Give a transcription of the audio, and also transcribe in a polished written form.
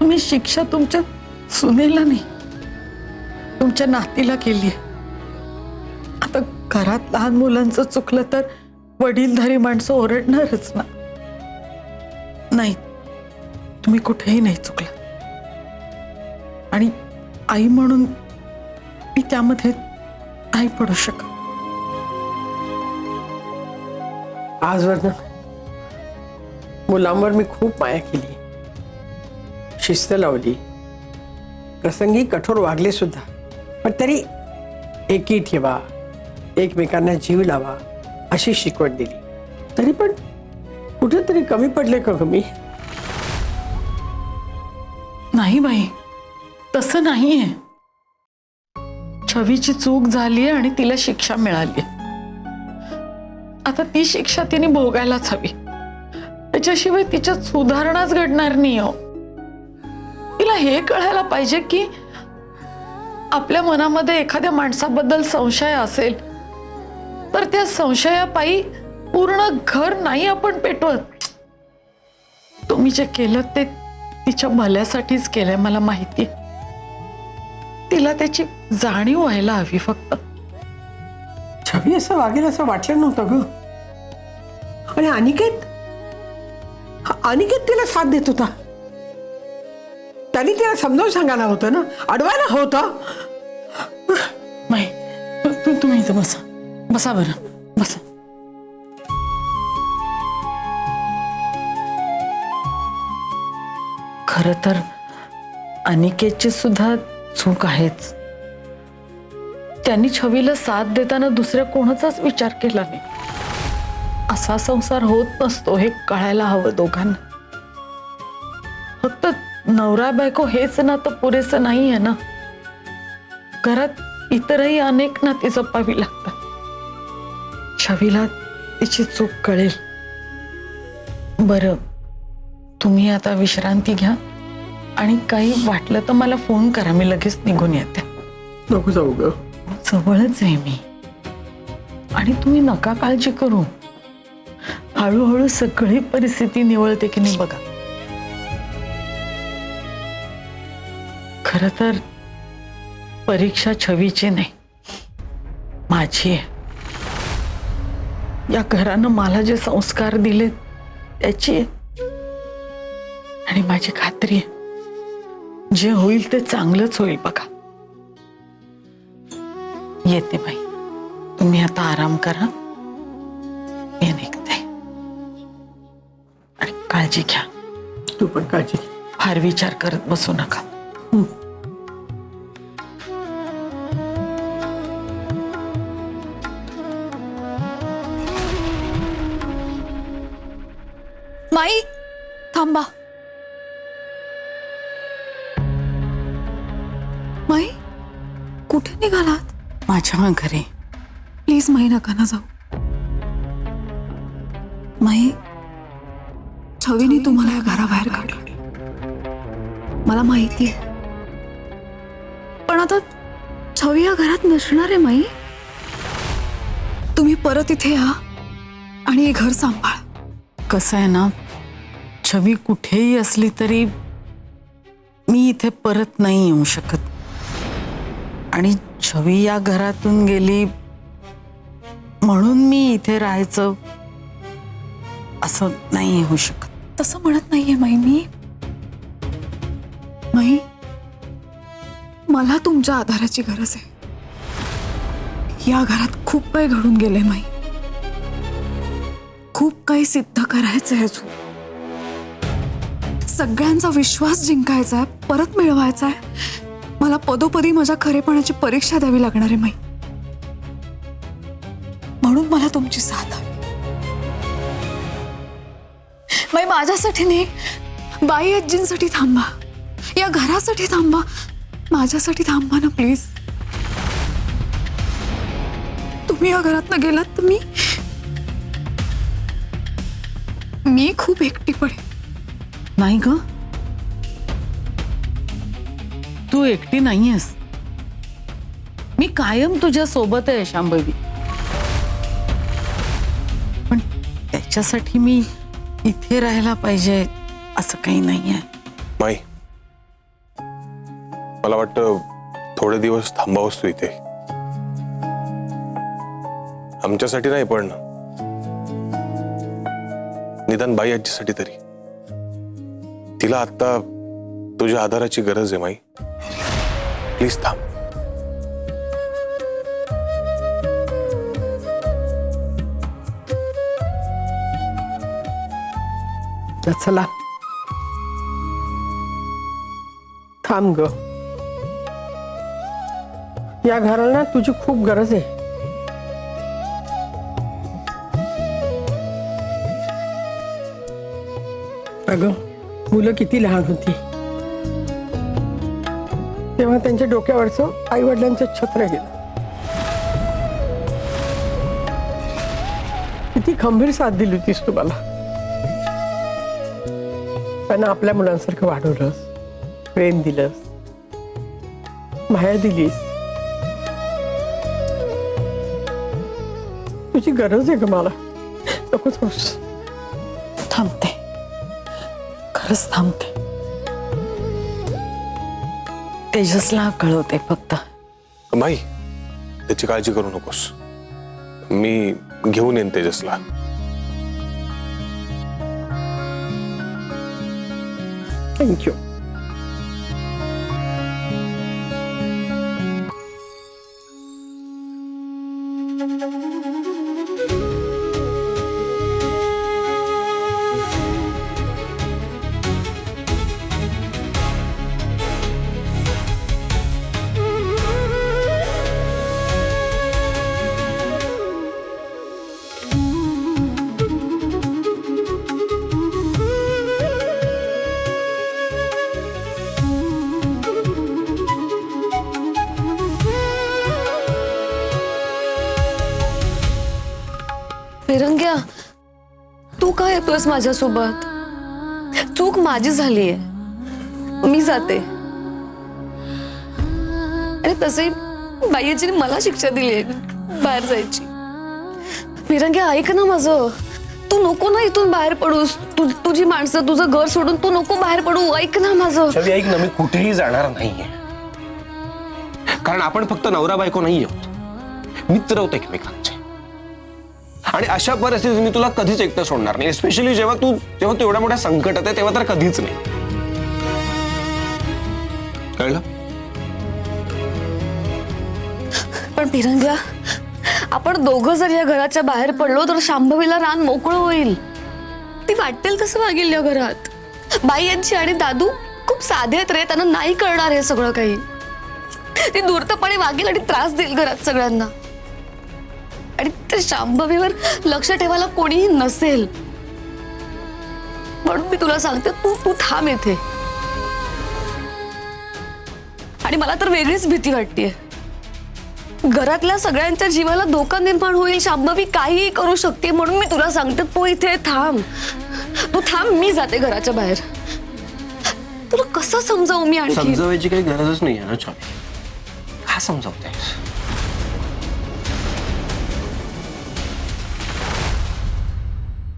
तुम्ही शिक्षा तुमच्या सुनेला नाही, तुमच्या नातीला केली आहे. आता घरात लहान मुलांचं चुकलं तर वडीलधारी माणसं ओरडणारच ना. नाही, तुम्ही कुठेही नाही चुकला. आणि आई म्हणून मी त्यामध्ये नाही पडू शकत. आजवर ना मुलांवर मी खूप माया केली, शिस्त लावली, प्रसंगी कठोर वागले सुद्धा, पण तरी एकी ठेवा, एकमेकांना जीव लावा अशी शिकवण दिली. तरी पण कुठेतरी कमी पडले का ग मी? नाही बाई, तसं नाहीये. छवीची चूक झाली आणि तिला शिक्षा मिळाली. आता ती शिक्षा तिने भोगायलाच हवी. त्याच्याशिवाय तिच्यात सुधारणाच घडणार नाही हो. तिला हे कळायला पाहिजे की आपल्या मनामध्ये एखाद्या माणसाबद्दल संशय असेल तर त्या संशयापायी पूर्ण घर नाही आपण पेटवत. तुम्ही जे केलं ते तिच्या भल्यासाठीच केलंय, मला माहिती. तिला त्याची जाणीव व्हायला हवी फक्त. छवी असं वागेल असं वाटलं नव्हतं ग. आणि अनिकेत तिला साथ देत होता. त्यांनी तिला समजावून सांगायला होतं ना, अडवायला होतं. नाही, तुम्ही इथं बसा, बसा बरं, बसा. खरं तर अनिकेतची सुद्धा चूक आहेच. त्यांनी छवीला साथ देताना दुसऱ्या कोणाचाच विचार केला नाही. असा संसार होत नसतो हे कळायला हवं दोघांना. फक्त नवरा बायको हेच नातं पुरेसं नाही आहे ना. घरात इतरही अनेक नाती जपावी लागतात. छवीला तिची चूक कळेल. बरं, तुम्ही आता विश्रांती घ्या आणि काही वाटलं तर मला फोन करा, मी लगेच निघून येते. नको जाऊ ग, जवळच आहे मी. आणि तुम्ही नका काळजी करू, हळूहळू सगळी परिस्थिती निवळते की नाही बघा. खरं तर परीक्षा छवीची नाही, माझी आहे. या घरानं मला जे संस्कार दिले त्याची आहे. आणि माझी खात्री आहे जे होईल ते चांगलंच होईल बघा. येते बाई, तुम्ही आता आराम करा, मी निघते. आणि काळजी घ्या. तू पण काळजी घे. फार विचार करत बसू नका. माई, थांबा. माई, कुठे निघालात? माझ्या घरी. प्लीज माई, नका ना जाऊ. माई, छवीने तुम्हाला या घराबाहेर काढलं, मला माहिती आहे. पण आता छवी या घरात नसणार आहे. माई, तुम्ही परत इथे या आणि हे घर सांभाळा. कसं आहे ना, छवी कुठेही असली तरी मी इथे परत नाही येऊ शकत. आणि छवी या घरातून गेली म्हणून मी इथे राहायचं असं नाही होऊ शकत. तसं म्हणत नाहीये माई मी. माई, मला तुमच्या आधाराची गरज आहे. या घरात खूप काही घडून गेले माई. खूप काही सिद्ध करायचं आहे अजून. सगळ्यांचा विश्वास जिंकायचा आहे, परत मिळवायचा आहे. मला पदोपदी माझ्या खरेपणाची परीक्षा द्यावी लागणार आहे माई. म्हणून मला तुमची साथ हवी. माई, माझ्यासाठी नाही, बाई आजींसाठी थांबा, या घरासाठी थांबा, माझ्यासाठी थांबा ना प्लीज. तुम्ही या घरातनं गेलात तर मी खूप एकटी पडेन. नाही ग, तू एकटी नाहीयेस. मी कायम तुझ्या सोबत आहे शांभवी. पण त्याच्यासाठी मी इथे राहायला पाहिजे असं काही नाहीये. माई, मला वाटतं थोडे दिवस थांबावंस तू इथे. आमच्यासाठी नाही पण निदान बाई आजीसाठी तरी. तिला आता तुझ्या आधाराची गरज आहे माई. प्लीज थांब. तर चला थांब ग. या घराला ना तुझी खूप गरज आहे. अगं मुलं किती लहान होती तेव्हा त्यांच्या डोक्यावरचं आई वडिलांचं छत्र गेलं. किती खंबीर साथ दिली होतीस तू मला. त्यांना आपल्या मुलांसारखं वाढवलंस, प्रेम दिलंस, माया दिलीस. तुझी गरज आहे ग मला. नकोच होस. थांबते, खरंच थांबते. तेजसला कळवते फक्त. माई त्याची काळजी करू नकोस. मी घेऊन येईन तेजसला. थँक्यू. फिरंग्या, तू का येतोयस माझ्यासोबत? चूक माझी झालीये, मी जाते. आणि तसे बाईजीने मला शिक्षा दिली आहे बाहेर जायची. फिरंग्या ऐक ना माझं. तू नको ना इथून बाहेर पडूस. तुझी माणसं, तुझं घर सोडून तू नको बाहेर पडू. ऐक ना माझं. छवी ऐक ना, मी कुठेही जाणार नाहीये. कारण आपण फक्त नवरा बायको नाही आहोत, मित्र आहोत एकमेकांचे. आणि अशा परिस्थितीत मी तुला कधीच एकटं सोडणार नाही. स्पेशली जेव्हा तू एवढ्या मोठ्या संकटात आहे तेव्हा तर कधीच नाही. कळलं? पण फिरंग्या, आपण दोघं जर या घराच्या बाहेर पडलो तर शांभवीला रान मोकळं होईल. ती वाटेल तसं वागेल या घरात. बाई यांची आणि दादू खूप साधे आहेत रे. त्यांना नाही कळणार हे सगळं काही. ती धूर्तपणे वागेल आणि त्रास देईल घरात सगळ्यांना. आणि त्या शांभवीवर लक्ष ठेवायला कोणीही नसेल. म्हणून मी तुला सांगते, तू थांब इथे. आणि मला तर वेगळीच भीती वाटतेय. घरातल्या सगळ्यांच्या जीवाला धोका निर्माण होईल. शांभवी काहीही करू शकते. म्हणून मी तुला सांगते, तू इथे थांब. तू थांब, मी जाते घराच्या बाहेर. तुला कसं समजावू मी आणखी? समजावायची काही गरजच नाही आहे ना छवी. का समजावतेस?